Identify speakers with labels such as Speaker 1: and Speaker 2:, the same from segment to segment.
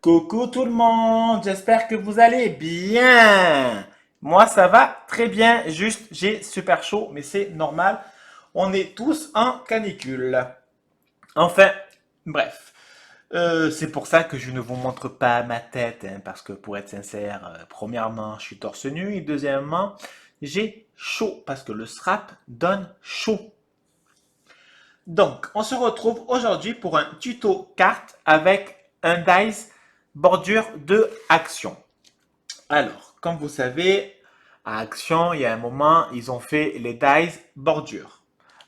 Speaker 1: Coucou tout le monde, j'espère que vous allez bien. Moi ça va très bien, juste j'ai super chaud, mais c'est normal. On est tous en canicule. Enfin, bref. C'est pour ça que je ne vous montre pas ma tête, hein, parce que pour être sincère, premièrement, je suis torse nu et deuxièmement, j'ai chaud parce que le strap donne chaud. Donc, on se retrouve aujourd'hui pour un tuto carte avec un dice bordure de Action. Alors, comme vous savez, à Action, il y a un moment, ils ont fait les dice bordure.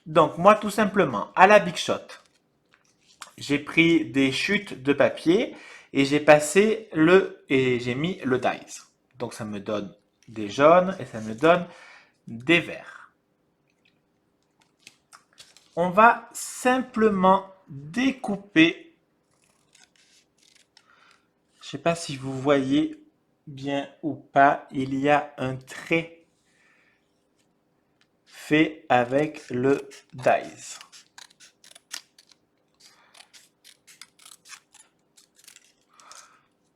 Speaker 1: Donc, moi, tout simplement, à la Big Shot, j'ai pris des chutes de papier et j'ai mis le dice. Donc, ça me donne des jaunes et ça me donne des verts. On va simplement découper. Je ne sais pas si vous voyez bien ou pas, il y a un trait fait avec le dice.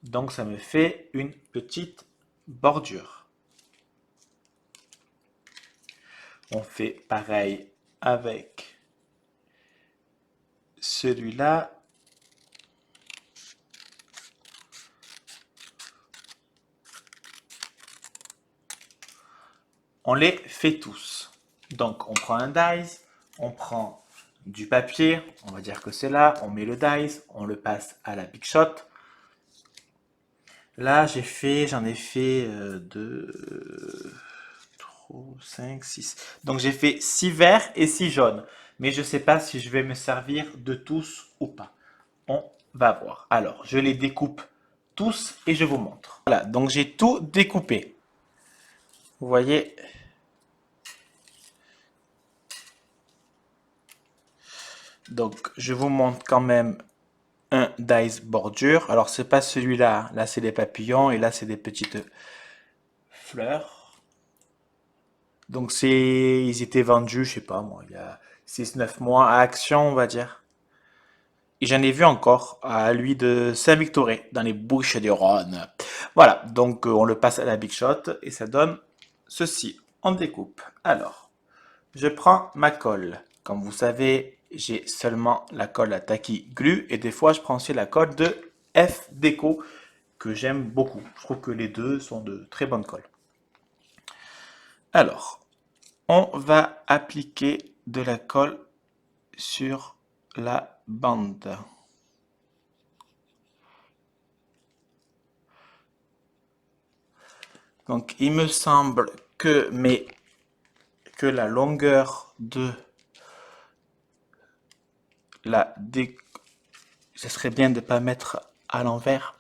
Speaker 1: Donc ça me fait une petite bordure. On fait pareil avec celui-là. On les fait tous. Donc on prend un dice, on prend du papier, on va dire que c'est là, on met le dice, on le passe à la Big Shot. Là j'en ai fait 2, 3, 5, 6. Donc j'ai fait 6 verts et 6 jaunes. Mais je ne sais pas si je vais me servir de tous ou pas. On va voir. Alors, je les découpe tous et je vous montre. Voilà, donc j'ai tout découpé. Vous voyez. Donc, je vous montre quand même un dice bordure. Alors, c'est pas celui-là. Là, c'est des papillons et là, c'est des petites fleurs. Donc, ils étaient vendus, je sais pas moi, il y a 6 9 mois à Action, on va dire. Et j'en ai vu encore à lui de Saint-Victoré, dans les Bouches du Rhône. Voilà, donc on le passe à la Big Shot et ça donne ceci. On découpe. Alors, je prends ma colle. Comme vous savez, j'ai seulement la colle à Tacky Glue et des fois je prends aussi la colle de F Déco que j'aime beaucoup. Je trouve que les deux sont de très bonnes colles. Alors, on va appliquer de la colle sur la bande. Donc, il me semble que la longueur de ce serait bien de ne pas mettre à l'envers.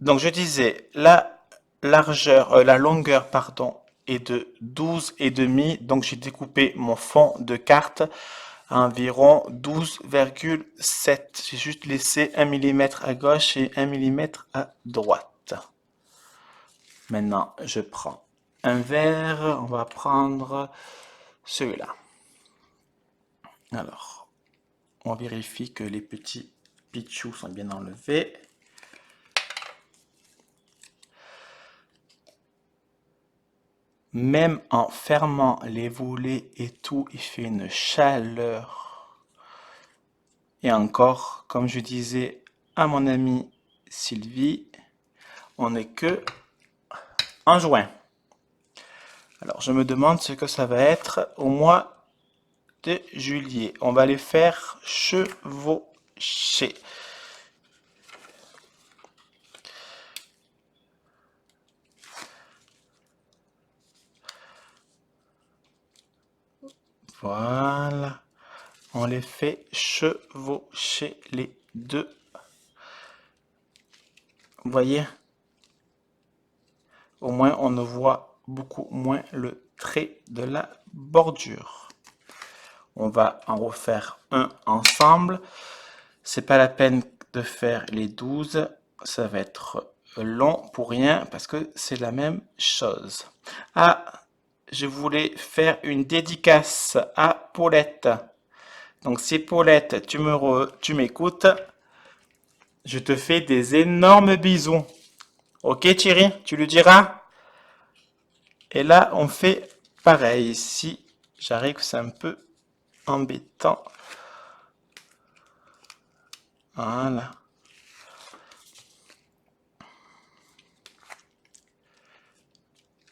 Speaker 1: Donc, je disais, la longueur, pardon, est de 12,5. Donc, j'ai découpé mon fond de carte à environ 12,7. J'ai juste laissé 1 mm à gauche et 1 mm à droite. Maintenant, je prends un verre. On va prendre celui-là. Alors, on vérifie que les petits pitchous sont bien enlevés. Même en fermant les volets et tout, il fait une chaleur. Et encore, comme je disais à mon amie Sylvie, on n'est que en juin. Alors, je me demande ce que ça va être au mois de juillet. On va les faire chevaucher. Voilà. On les fait chevaucher les deux. Vous voyez? Au moins, on ne voit beaucoup moins le trait de la bordure. On va en refaire un ensemble. C'est pas la peine de faire les 12. Ça va être long pour rien parce que c'est la même chose. Ah, je voulais faire une dédicace à Paulette. Donc si Paulette, tu m'écoutes, Je te fais des énormes bisous. Ok Thierry, tu lui diras? Et là, on fait pareil. Si j'arrive, c'est un peu embêtant. Voilà.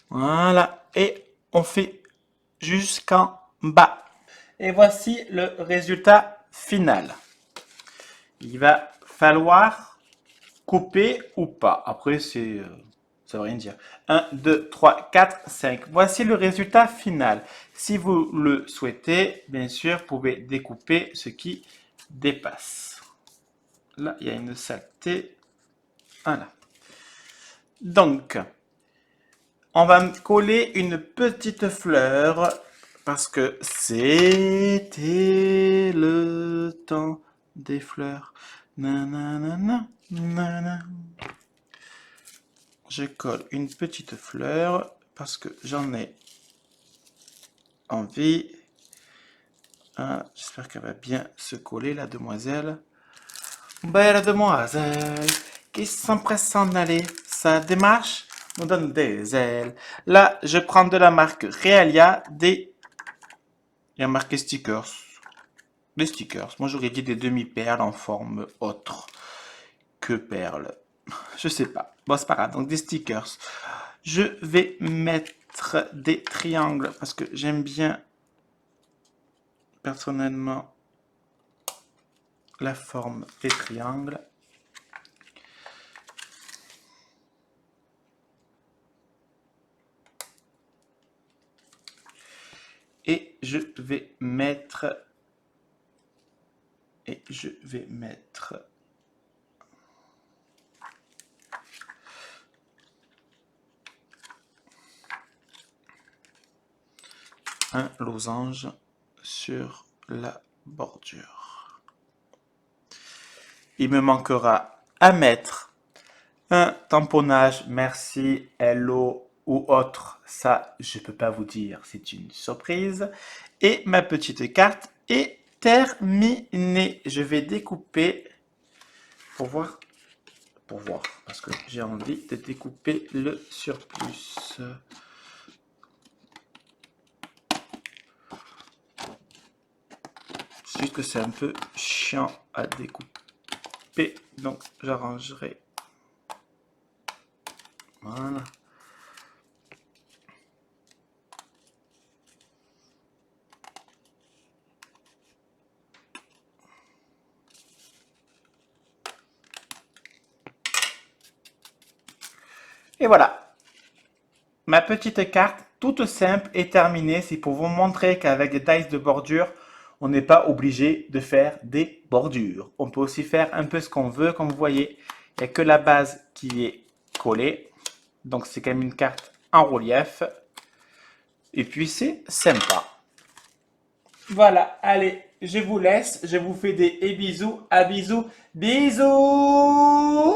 Speaker 1: Voilà. Et on fait jusqu'en bas. Et voici le résultat final. Il va falloir couper ou pas. Après, ça veut rien dire. 1, 2, 3, 4, 5. Voici le résultat final. Si vous le souhaitez, bien sûr, vous pouvez découper ce qui dépasse. Là, il y a une saleté. Voilà. Donc, on va coller une petite fleur parce que c'était le temps des fleurs. Nanana, nanana. Je colle une petite fleur parce que j'en ai envie. Ah, j'espère qu'elle va bien se coller, la demoiselle. Belle demoiselle qui s'empresse s'en aller. Sa démarche nous donne des ailes. Là, je prends de la marque Realia des... Il y a marqué stickers. Des stickers. Moi, j'aurais dit des demi-perles en forme autre que perles. Je sais pas. Bon, c'est pas grave. Donc, des stickers. Je vais mettre des triangles parce que j'aime bien personnellement la forme des triangles. Et je vais mettre un losange sur la bordure. Il me manquera à mettre un tamponnage merci, hello ou autre. Ça, je peux pas vous dire, c'est une surprise. Et ma petite carte est terminée. Je vais découper pour voir, parce que j'ai envie de découper le surplus. C'est juste que c'est un peu chiant à découper, donc j'arrangerai. Voilà. Et voilà, ma petite carte toute simple est terminée. C'est pour vous montrer qu'avec des dice de bordure, on n'est pas obligé de faire des bordures. On peut aussi faire un peu ce qu'on veut. Comme vous voyez, il n'y a que la base qui est collée. Donc c'est quand même une carte en relief. Et puis c'est sympa. Voilà, allez, je vous laisse. Je vous fais des bisous. À bisous. Bisous.